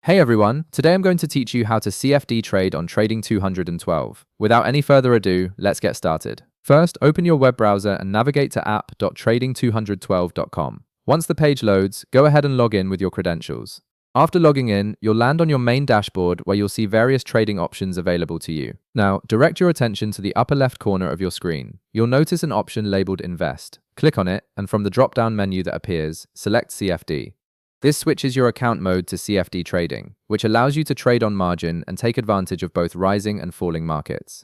Hey everyone, today I'm going to teach you how to CFD trade on Trading 212. Without any further ado, let's get started. First, open your web browser and navigate to app.trading212.com. Once the page loads, go ahead and log in with your credentials. After logging in, you'll land on your main dashboard where you'll see various trading options available to you. Now, direct your attention to the upper left corner of your screen. You'll notice an option labeled Invest. Click on it, and from the drop-down menu that appears, select CFD. This switches your account mode to CFD trading, which allows you to trade on margin and take advantage of both rising and falling markets.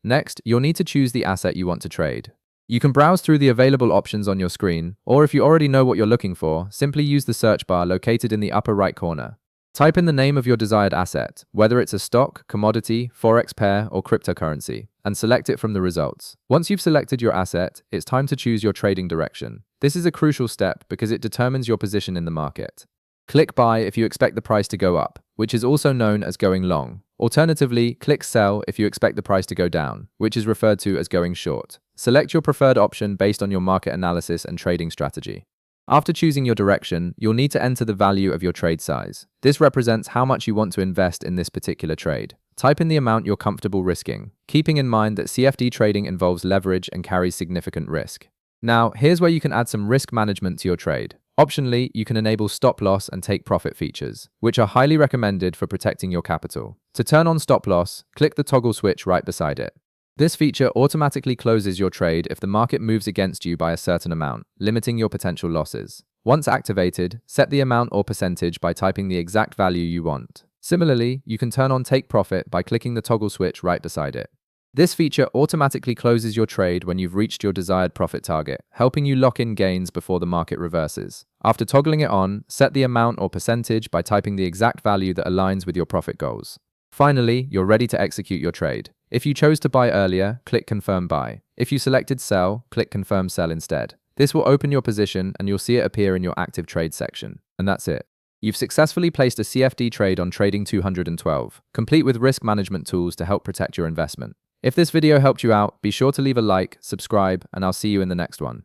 Next, you'll need to choose the asset you want to trade. You can browse through the available options on your screen, or if you already know what you're looking for, simply use the search bar located in the upper right corner. Type in the name of your desired asset, whether it's a stock, commodity, forex pair, or cryptocurrency, and select it from the results. Once you've selected your asset, it's time to choose your trading direction. This is a crucial step because it determines your position in the market. Click Buy if you expect the price to go up, which is also known as going long. Alternatively, click Sell if you expect the price to go down, which is referred to as going short. Select your preferred option based on your market analysis and trading strategy. After choosing your direction, you'll need to enter the value of your trade size. This represents how much you want to invest in this particular trade. Type in the amount you're comfortable risking, keeping in mind that CFD trading involves leverage and carries significant risk. Now, here's where you can add some risk management to your trade. Optionally, you can enable stop loss and take profit features, which are highly recommended for protecting your capital. To turn on stop loss, click the toggle switch right beside it. This feature automatically closes your trade if the market moves against you by a certain amount, limiting your potential losses. Once activated, set the amount or percentage by typing the exact value you want. Similarly, you can turn on take profit by clicking the toggle switch right beside it. This feature automatically closes your trade when you've reached your desired profit target, helping you lock in gains before the market reverses. After toggling it on, set the amount or percentage by typing the exact value that aligns with your profit goals. Finally, you're ready to execute your trade. If you chose to buy earlier, click Confirm Buy. If you selected Sell, click Confirm Sell instead. This will open your position and you'll see it appear in your active trade section. And that's it. You've successfully placed a CFD trade on Trading 212, complete with risk management tools to help protect your investment. If this video helped you out, be sure to leave a like, subscribe, and I'll see you in the next one.